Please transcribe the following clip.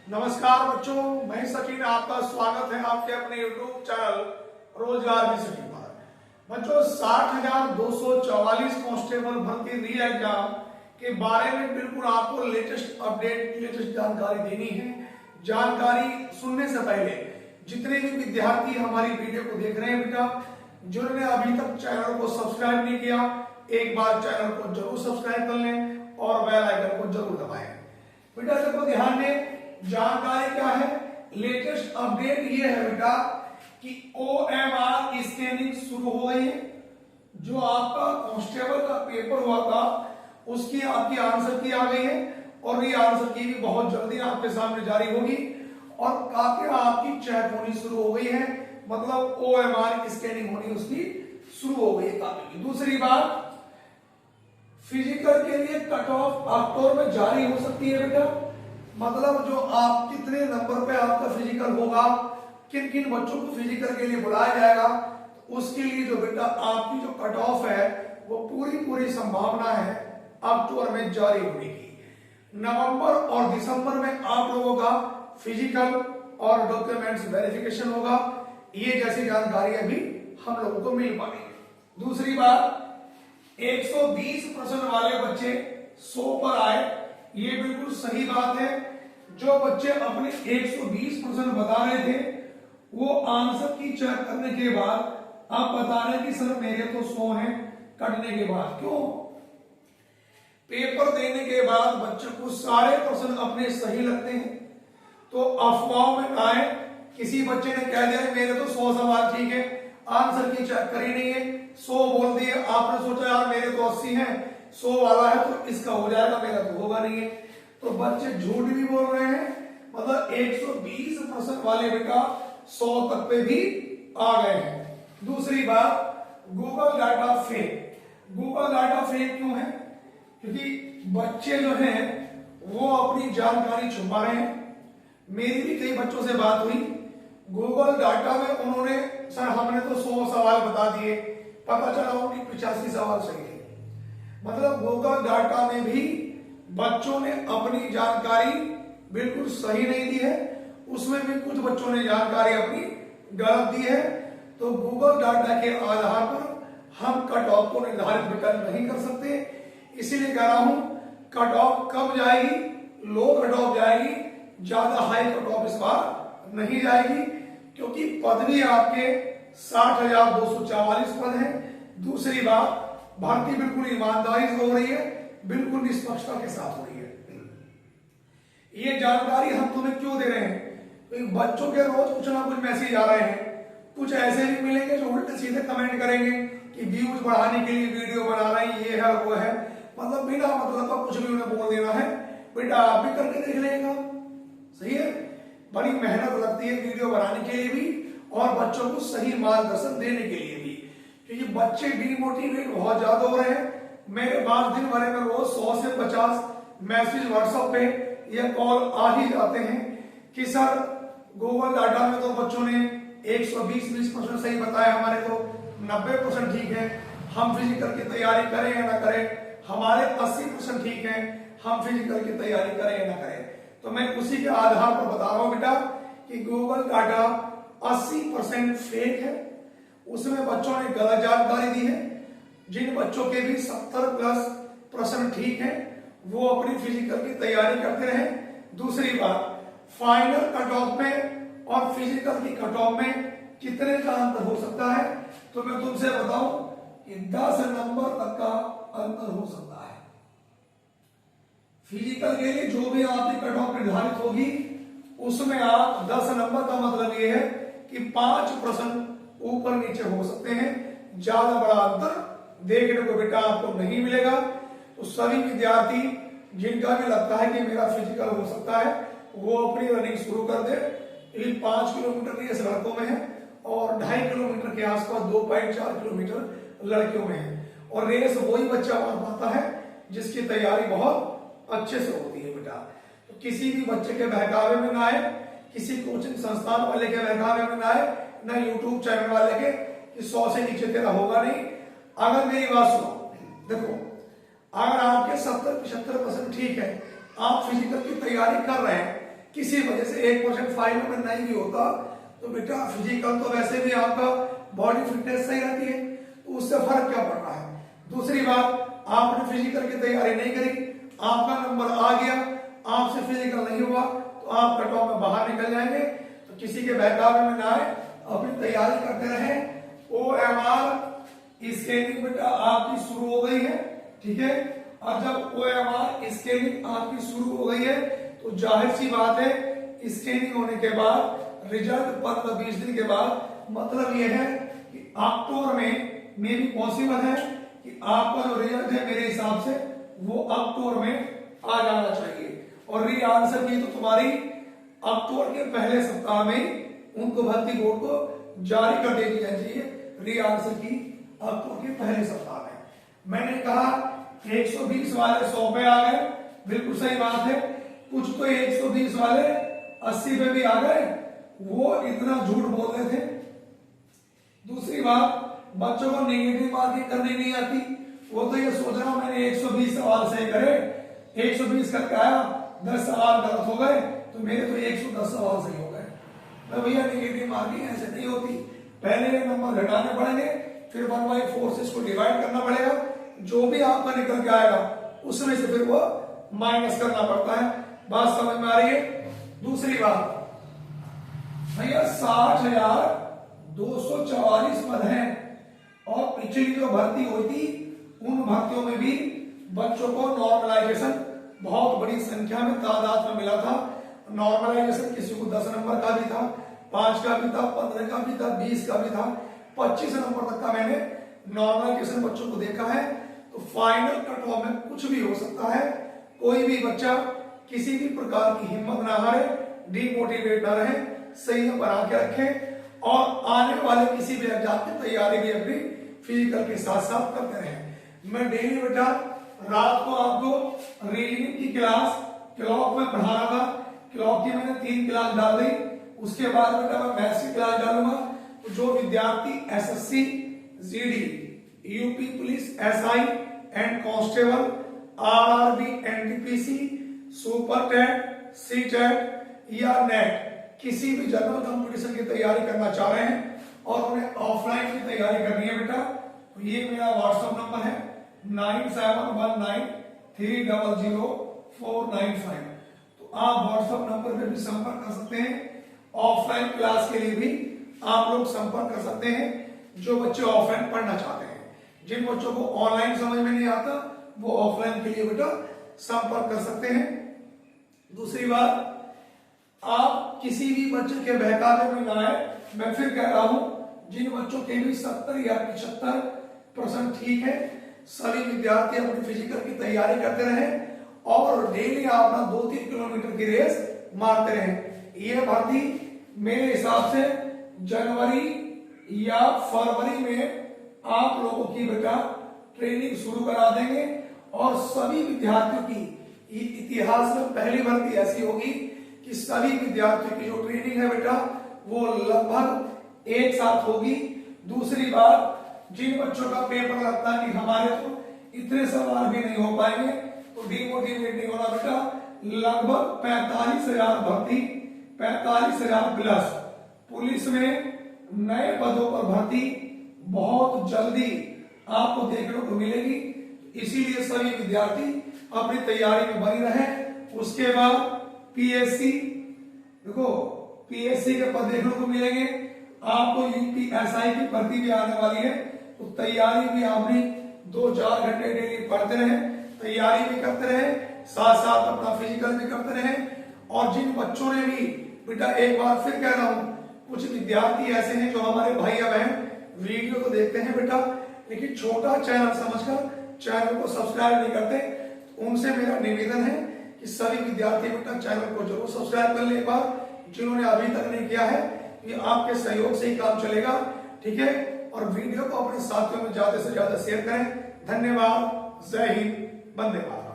नमस्कार बच्चों, मैं सचिन, आपका स्वागत है आपके अपने YouTube चैनल रोजगार भी सचिन पर। बच्चों 60,244 कांस्टेबल भर्ती री एग्जाम के बारे में बिल्कुल आपको लेटेस्ट अपडेट, लेटेस्ट जानकारी देनी है। जानकारी सुनने से पहले जितने भी विद्यार्थी हमारी वीडियो को देख रहे हैं बेटा, जिन्होंने अभी तक चैनल को सब्सक्राइब नहीं किया, एक बार चैनल को जरूर सब्सक्राइब कर लें और बेल आइकन को जरूर दबाएं। बेटा देखो, ध्यान दें, जानकारी क्या है, लेटेस्ट अपडेट ये है बेटा कि OMR स्कैनिंग शुरू हो गई है। जो आपका कांस्टेबल का पेपर हुआ था उसकी आपकी आंसर की आ गई है और ये आंसर की भी बहुत जल्दी आपके सामने जारी होगी और काफी आपकी चेक होनी शुरू हो गई है, मतलब OMR स्कैनिंग होनी उसकी शुरू हो गई है काफी की। दूसरी बात, फिजिकल के लिए कट ऑफ अक्टूबर में जारी हो सकती है बेटा, मतलब जो आप कितने नंबर पे आपका फिजिकल होगा, किन किन बच्चों को फिजिकल के लिए बुलाया जाएगा, तो उसके लिए जो बेटा आपकी जो कट ऑफ है वो पूरी संभावना है अक्टूबर में जारी होने की। नवंबर और दिसंबर में आप लोगों का फिजिकल और डॉक्यूमेंट्स वेरिफिकेशन होगा। ये जैसी जानकारी अभी हम लोगों को मिल पाएगी। दूसरी बात, 120% वाले बच्चे 100 पर आए, ये बिल्कुल सही बात है। जो बच्चे अपने 120% बता रहे थे वो आंसर की चेक करने के बाद आप बता रहे हैं कि सर मेरे तो 100 हैं कटने के बाद। क्यों? पेपर देने के बाद बच्चों को सारे प्रश्न अपने सही लगते हैं, तो अफवाह में आए किसी बच्चे ने कह दिया मेरे तो 100 सवाल ठीक है, आंसर की चेक करी नहीं है, 100 बोल दिए, आपने सोचा यार मेरे तो 80 हैं, 100 वाला है तो इसका हो जाएगा, मेरा तो होगा नहीं है। तो बच्चे झूठ भी बोल रहे हैं, मतलब 120% वाले बेटा 100 तक पे भी आ गए हैं। दूसरी बात, Google data fake. Google data fake क्यों है? क्योंकि बच्चे जो हैं वो अपनी जानकारी छुपा रहे हैं। मेरी भी कई बच्चों से बात हुई, गूगल डाटा में उन्होंने सर हमने तो 100 सवाल बता दिए, पता चला उनकी 85 सवाल सही थे। मतलब गूगल डाटा में भी बच्चों ने अपनी जानकारी बिल्कुल सही नहीं दी है, उसमें भी कुछ बच्चों ने जानकारी अपनी गलत दी है। तो गूगल डाटा के आधार पर हम कट ऑफ को निर्धारित विकल्प नहीं कर सकते, इसीलिए कह रहा हूं कट ऑफ कम जाएगी, लो कट ऑफ जाएगी, ज्यादा हाई कट ऑफ इस बार नहीं जाएगी, क्योंकि पद भी आपके 60,244 पद हैं। दूसरी बात, भर्ती बिल्कुल ईमानदारी से हो रही है, बिल्कुल निष्पक्षता के साथ हो रही है। ये जानकारी हम तुम्हें क्यों दे रहे हैं? तो बच्चों के रोज कुछ ना कुछ मैसेज आ रहे हैं, कुछ ऐसे भी मिलेंगे जो उल्टे सीधे कमेंट करेंगे कि व्यूज बढ़ाने के लिए वीडियो बना रहे हैं, ये है वो है, मतलब बिना मतलब का कुछ भी उन्हें बोल देना है। बेटा आप भी करके देख लेगा, सही है। बड़ी मेहनत लगती है वीडियो बनाने के लिए भी और बच्चों को सही मार्गदर्शन देने के लिए भी, क्योंकि बच्चे डिमोटिवेट बहुत ज्यादा हो रहे हैं। मेरे पास दिन भर में रोज 100 से 50 मैसेज व्हाट्सएप पे या कॉल आ ही जाते हैं कि सर गूगल डाटा में तो बच्चों ने 120% सही बताया, हमारे तो 90% ठीक है, हम फिजिकल की तैयारी करें या ना करें, हमारे 80% ठीक है, हम फिजिकल की तैयारी करें या ना करें। तो मैं उसी के आधार पर बता रहा हूं बेटा कि गूगल डाटा 80% फेक है, उसमें बच्चों ने गलत जानकारी दी है। जिन बच्चों के भी 70+ % ठीक है वो अपनी फिजिकल की तैयारी करते रहे। दूसरी बात, फाइनल कट ऑफ में और फिजिकल की कट ऑफ में कितने का अंतर हो सकता है? तो मैं तुमसे बताऊं कि 10 नंबर तक का अंतर हो सकता है। फिजिकल के लिए जो भी आपकी कट ऑफ निर्धारित होगी उसमें आप 10 नंबर का मतलब यह है कि 5% ऊपर नीचे हो सकते हैं, ज्यादा बड़ा अंतर देखने को बेटा आपको नहीं मिलेगा। तो सभी विद्यार्थी जिनका भी लगता है कि मेरा फिजिकल हो सकता है वो अपनी रनिंग शुरू कर दे। 5 किलोमीटर रेस लड़कों में है और 2.5 किलोमीटर के आसपास 2.4 किलोमीटर लड़कियों में है। और रेस वही बच्चा मार पाता है जिसकी तैयारी बहुत अच्छे से होती है बेटा। तो किसी भी बच्चे के बहकावे में ना आए, किसी कोचिंग संस्थान वाले के बहकावे में ना आए, ना यूट्यूब चैनल वाले के कि 100 से नीचे तेरा होगा नहीं। अगर मेरी बात सुनो, देखो अगर आपके 70-75% ठीक है, आप फिजिकल की तैयारी कर रहे हैं, किसी वजह से 1% फाइल में नहीं भी होता तो बेटा फिजिकल तो वैसे भी आपका बॉडी फिटनेस सही रहती है, तो उससे फर्क क्या पड़ रहा है। दूसरी बात, आपने फिजिकल की तैयारी नहीं करी, आपका नंबर आ गया, आपसे फिजिकल नहीं हुआ तो आप कट ऑफ में बाहर निकल जाएंगे। तो किसी के बहकावे में ना आए, अपनी तैयारी करते रहे। OMR स्कैनिंग बेटा आपकी शुरू हो गई है, ठीक है। और जब OMR स्कैनिंग आपकी शुरू हो गई है तो जाहिर सी बात है स्कैनिंग होने के बाद रिजल्ट 15-20 दिन के बाद, मतलब यह है कि अक्टूबर में भी पॉसिबल है कि आपका जो रिजल्ट है मेरे हिसाब से वो अक्टूबर में आ जाना चाहिए। और री आंसर की तो तुम्हारी अक्टूबर के पहले सप्ताह में उनको भर्ती बोर्ड को जारी कर देनी चाहिए, री आंसर की अक्टूबर के पहले सप्ताह में। मैंने कहा 120 वाले 100 पे आ गए, बिल्कुल सही बात है। कुछ तो 120 वाले 80 पे भी आ गए, वो इतना झूठ बोल रहे थे। दूसरी बात, बच्चों को नेगेटिव मार्किंग करनी नहीं आती, वो तो ये सोच रहा हूं मैंने 120 सवाल सही करे, 120 करके आया, 10 सवाल गलत हो गए तो मेरे तो 110 सवाल सही हो गए। मैं भैया नेगेटिव मार्किंग ऐसे नहीं होती, पहले नंबर घटाने पड़ेंगे, फिर 1/4 से इसको डिवाइड करना पड़ेगा, जो भी आपका निकल के आएगा उसमें से फिर वो माइनस करना पड़ता है। बात समझ में आ रही है। दूसरी बात भैया 60,244 पद हैं और पिछली जो भर्ती हुई थी उन भर्तियों में भी बच्चों को नॉर्मलाइजेशन बहुत बड़ी संख्या में तादाद में मिला था। नॉर्मलाइजेशन किसी को 10 नंबर का भी था, 5 का भी था, 15 का भी था, 20 का भी था, 25 नंबर तक का मैंने नॉर्मलाइजेशन बच्चों को देखा है। तो फाइनल कट ऑफ में कुछ भी हो सकता है। कोई भी बच्चा किसी भी प्रकार की हिम्मत ना हारे, डिमोटिवेट ना रहे, सही बना के रखें और आने वाले किसी भी एग्जाम की तैयारी भी अपनी फिजिकल के साथ साथ करते रहें। मैं डेली बेटा रात को आपको रीडिंग की क्लास क्लॉक में पढ़ा रहा था, क्लॉक की मैंने 3 क्लास डाल दी, उसके बाद बेटा मैं मैथ्स की क्लास डालूंगा। तो जो विद्यार्थी SSC, GD, UP police, SI and constable, RRB, NTPC, super TET, CTET या नेट किसी भी जनरल कंपटीशन की तैयारी करना चाह रहे हैं और उन्हें ऑफलाइन की तैयारी करनी है बेटा, तो ये मेरा व्हाट्सएप नंबर है 9719300495। तो आप व्हाट्सएप नंबर पे भी संपर्क कर सकते हैं। ऑफलाइन क्लास के लिए भी आप लोग संपर्क कर सकते हैं जो बच्चे ऑफलाइन पढ़ना चाहते हैं। जिन बच्चों को ऑनलाइन समझ में नहीं आता वो ऑफलाइन के लिए बेटा संपर्क कर सकते हैं। दूसरी बात, आप किसी भी बच्चे के बहकावे में ना आए। मैं फिर कह रहा हूं, जिन बच्चों के भी 70 या 75% ठीक है, सभी विद्यार्थी अपनी फिजिकल की तैयारी करते रहे और डेली अपना 2-3 किलोमीटर की रेस मारते रहे। ये भर्ती मेरे हिसाब से जनवरी या फरवरी में आप लोगों की बेटा ट्रेनिंग शुरू करा देंगे और सभी विद्यार्थियों की इतिहास में पहली भर्ती ऐसी होगी कि सभी विद्यार्थियों की जो ट्रेनिंग है बेटा वो लगभग एक साथ होगी। दूसरी बात, जिन बच्चों का पेपर लगता है कि हमारे तो इतने सवाल भी नहीं हो पाएंगे तो डिमोटिवेट नहीं होना बेटा। लगभग 45,000 भर्ती, 45,000 प्लस पुलिस में नए पदों पर भर्ती बहुत जल्दी आपको देखने को मिलेगी। इसीलिए सभी विद्यार्थी अपनी तैयारी में बनी रहे। उसके बाद PSC, देखो PSC के पद देखने को मिलेंगे आपको, UPSI की भर्ती भी आने वाली है। तो तैयारी भी आपने 2-4 घंटे डेली पढ़ते रहे, तैयारी भी करते रहे, साथ साथ अपना फिजिकल भी करते रहे। और जिन बच्चों ने भी बेटा, एक बार फिर कह रहा हूं, कुछ विद्यार्थी ऐसे हैं जो हमारे भाई या बहन वीडियो तो देखते हैं बेटा लेकिन छोटा चैनल समझकर चैनल को सब्सक्राइब नहीं करते। तो उनसे मेरा निवेदन है कि सभी विद्यार्थी बेटा चैनल को जरूर सब्सक्राइब कर ले। एक बार जिन्होंने अभी तक नहीं किया है, ये आपके सहयोग से ही काम चलेगा, ठीक है। और वीडियो को अपने साथियों में ज्यादा से ज्यादा शेयर करें। धन्यवाद। जय हिंद, वंदे मातरम।